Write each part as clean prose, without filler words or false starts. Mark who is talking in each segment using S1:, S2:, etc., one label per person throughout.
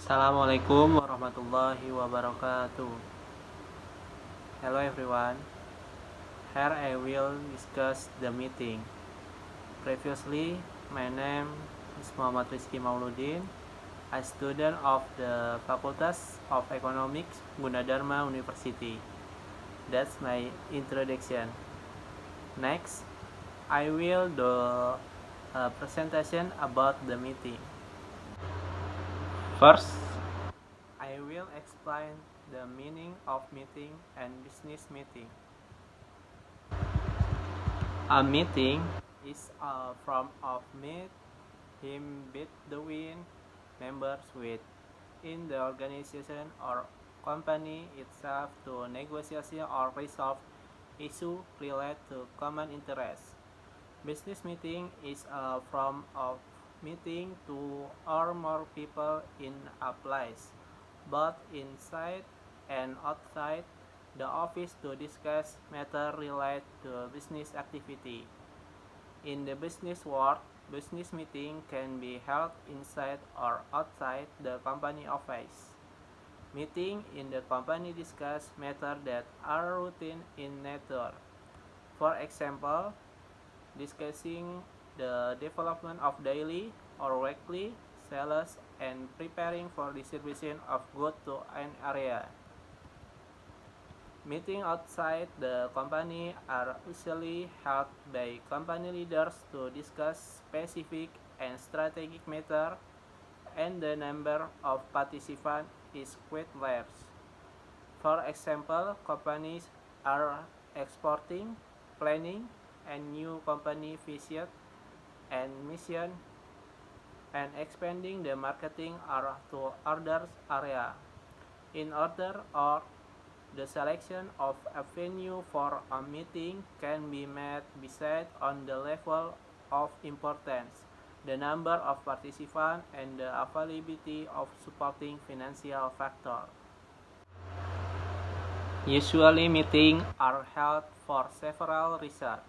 S1: Assalamualaikum warahmatullahi wabarakatuh. Hello everyone. Here I will discuss the meeting. Previously, my name is Muhammad Rizky Mauludin, a student of the Facultas of Economics, Gunadarma University. That's my introduction. Next, I will do a presentation about the meeting. First, I will explain the meaning of meeting and business meeting. A meeting is a form of meet him between members within the organization or company itself to negotiate or resolve issues related to common interests. Business meeting is a form of meeting two or more people in a place, both inside and outside the office to discuss matters related to business activity. In the business world, business meeting can be held inside or outside the company office. Meeting in the company discuss matters that are routine in nature. For example, discussing the development of daily or weekly sales and preparing for distribution of goods to an area. Meetings outside the company are usually held by company leaders to discuss specific and strategic matters, and the number of participants is quite large. For example, companies are exporting, planning, and new company vision and mission, and expanding the marketing to other areas. In order or the selection of a venue for a meeting can be made based on the level of importance, the number of participants, and the availability of supporting financial factors. Usually meetings are held for several reasons.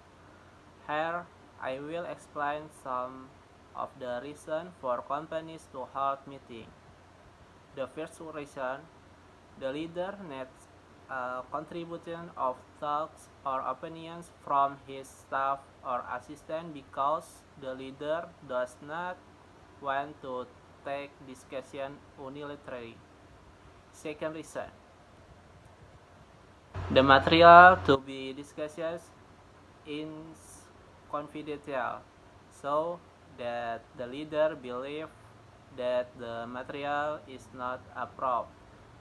S1: Here I will explain some of the reasons for companies to hold meetings. The first reason, the leader needs a contribution of thoughts or opinions from his staff or assistant because the leader does not want to take discussion unilaterally. Second reason, the material to be discussed is confidential, so that the leader believes that the material is not approved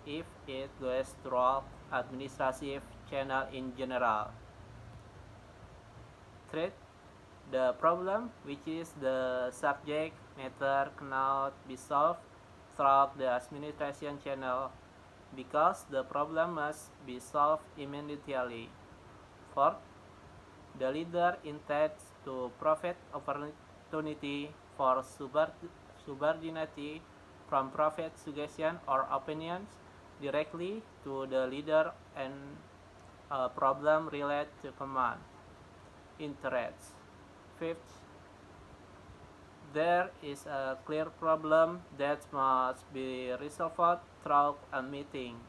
S1: if it goes through administrative channel in general. Third, the problem, which is the subject matter, cannot be solved through the administration channel because the problem must be solved immediately. Fourth, the leader intends to provide opportunity for subordinate from private suggestion or opinions directly to the leader and a problem related to command interests. Fifth, there is a clear problem that must be resolved through a meeting.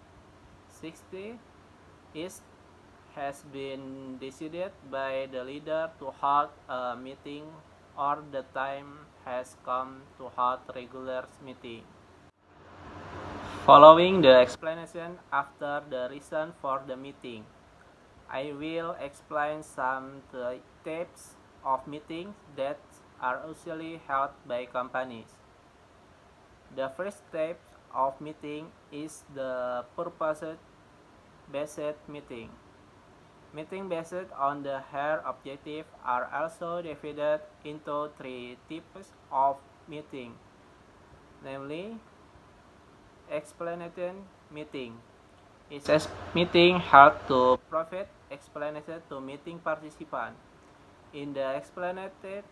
S1: 60 is has been decided by the leader to hold a meeting or the time has come to hold regular meeting. Following the explanation after the reason for the meeting, I will explain some types of meetings that are usually held by companies. The first type of meeting is the purpose-based meeting. Meetings based on the higher objective are also divided into three types of meeting, namely explanation meeting. It's a meeting held to provide explanation to meeting participants. In the explanatory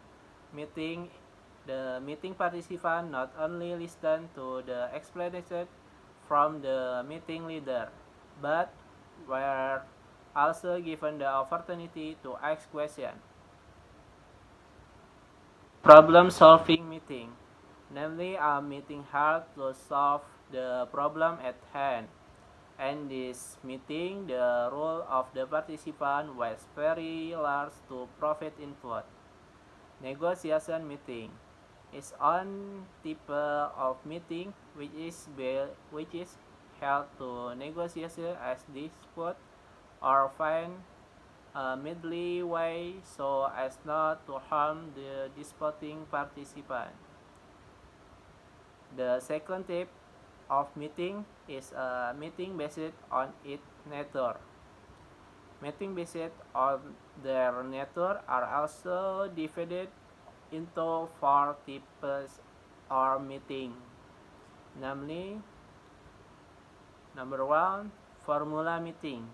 S1: meeting, the meeting participant not only listen to the explanation from the meeting leader, but were also given the opportunity to ask questions. Problem-solving meeting, namely a meeting held to solve the problem at hand. And this meeting, the role of the participant was very large to provide input. Negotiation meeting is one type of meeting which is held to negotiate as dispute or find a middle way so as not to harm the disputing participant. The second type of meeting is a meeting based on its nature. Meeting based on their nature are also divided into four types or meeting. Namely, number one, formula meeting,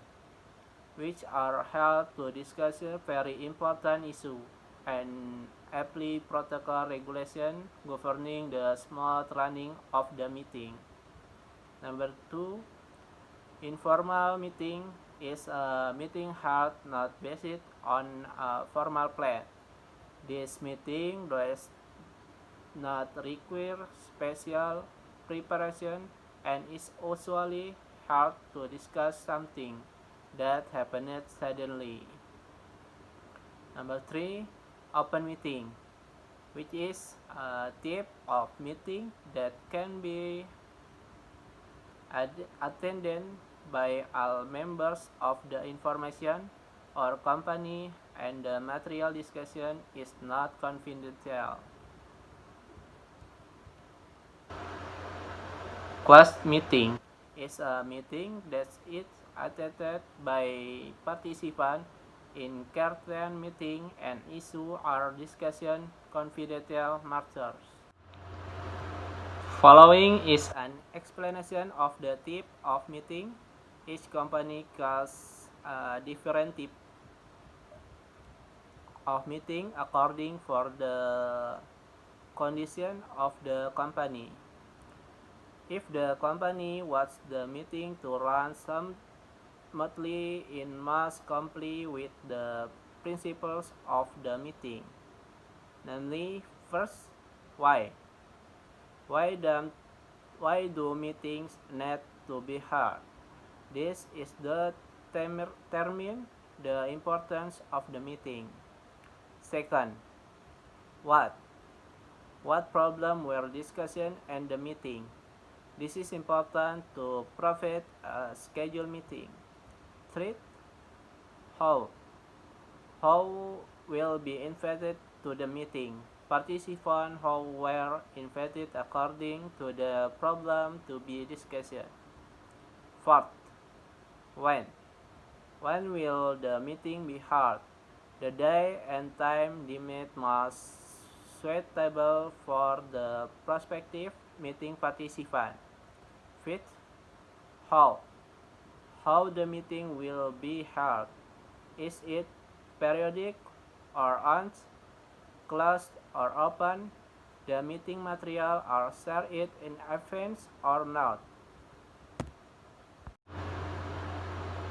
S1: which are held to discuss a very important issue and apply protocol regulation governing the smooth running of the meeting. Number two, informal meeting is a meeting held not based on a formal plan. This meeting does not require special preparation and is usually held to discuss something that happened suddenly. Number three, open meeting, which is a type of meeting that can be attended by all members of the information or company and the material discussion is not confidential. Closed meeting is a meeting that is attended by participants in current meeting and issue or discussion confidential matters. Following is an explanation of the type of meeting. Each company calls a different type of meeting according for the condition of the company. If the company wants the meeting to run smoothly, it must comply with the principles of the meeting. Namely, first, why? Why do meetings need to be held? This is the determine the importance of the meeting. Second, what? What problem were discussed in the meeting? This is important to provide a scheduled meeting. Third, how? How will be invited to the meeting? Participants who were invited according to the problem to be discussed. Fourth, when? When will the meeting be held? The day and time limit must suitable for the prospective meeting participant. Fifth, how? How the meeting will be held? Is it periodic or once, closed or open? The meeting material are shared in advance or not?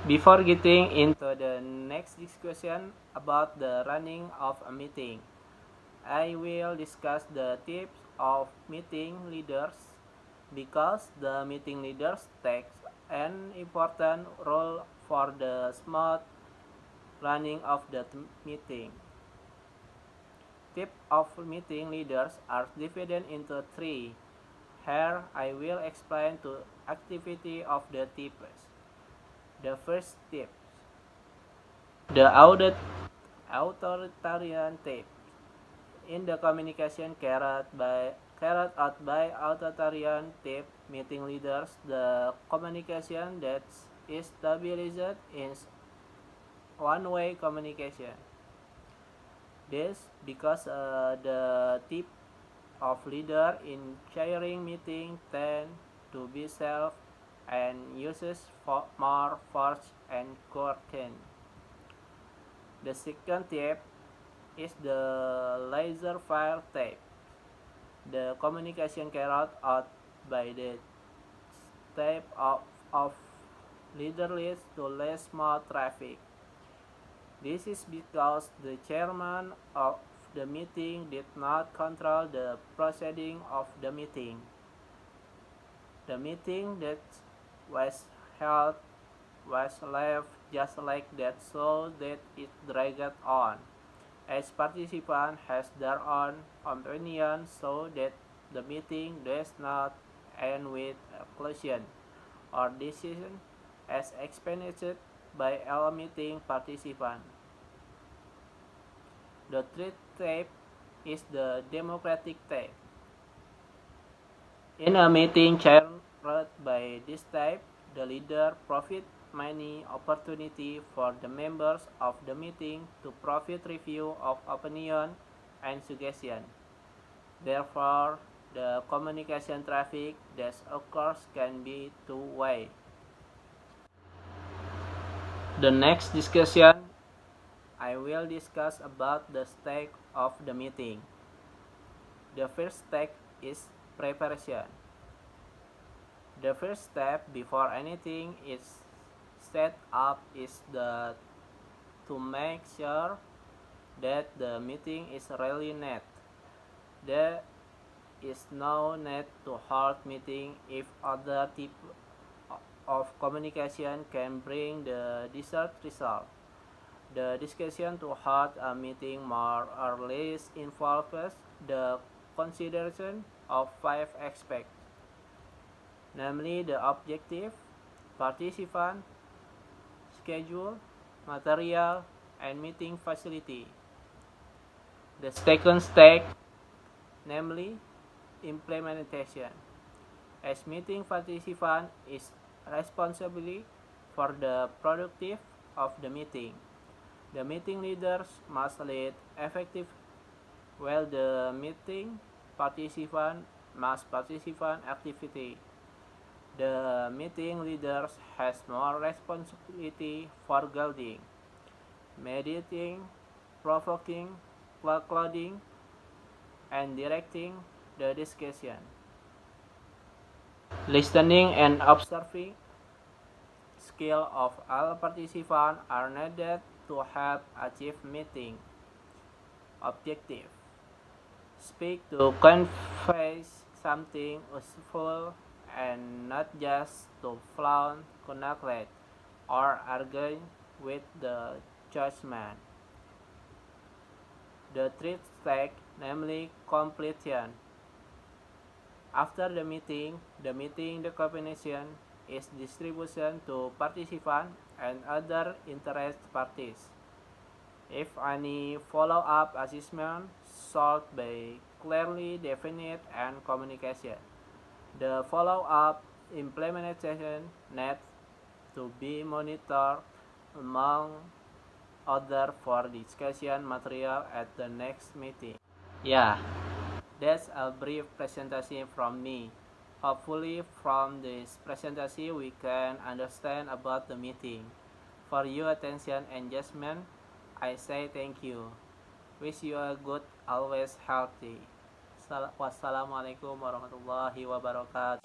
S1: Before getting into the next discussion about the running of a meeting, I will discuss the tips of meeting leaders because the meeting leaders takes an important role for the smooth running of the meeting. Tips of meeting leaders are divided into three. Here I will explain the activity of the tips. The first tip, the authoritarian tip. In the communication carried out by authoritarian tip meeting leaders, the communication that is stabilized is one-way communication. This because the tip of leader in chairing meeting tend to be self and uses more force and coercion. The second tip is the laissez-faire type. The communication carried out by the type of leader leads to less small traffic. This is because the chairman of the meeting did not control the proceeding of the meeting. The meeting that was held was left just like that so that it dragged on. Each participant has their own opinion so that the meeting does not end with a conclusion or decision as experienced by all meeting participants. The third type is the democratic type. In a meeting chaired by this type, the leader provides many opportunity for the members of the meeting to provide review of opinion and suggestion. Therefore, the communication traffic that occurs can be two-way. The next discussion, I will discuss about the stage of the meeting. The first step is preparation. The first step before anything is set up is to make sure that the meeting is really net. There is no need to hold meeting if other type of communication can bring the desired result. The discussion to hold a meeting more or less involves the consideration of 5 aspects, namely the objective, participant, schedule, material, and meeting facility. The second step, namely implementation. As meeting participant is responsible for the productive of the meeting. The meeting leaders must lead effective while the meeting participant must participate activity. The meeting leaders has more responsibility for guiding, mediating, provoking, concluding, and directing the discussion. Listening and observing skill of all participants are needed to help achieve meeting objective. Speak to convey something useful and not just to flaunt, connect, or argue with the judgment. The third step, namely completion. After the meeting documentation is distribution to participants and other interested parties. If any follow-up assessment should be clearly defined and communication. The follow-up implementation needs to be monitored among other for discussion material at the next meeting. Yeah, that's a brief presentation from me. Hopefully from this presentation we can understand about the meeting. For your attention and judgment, I say thank you. Wish you a good, always healthy. Wassalamualaikum warahmatullahi wabarakatuh.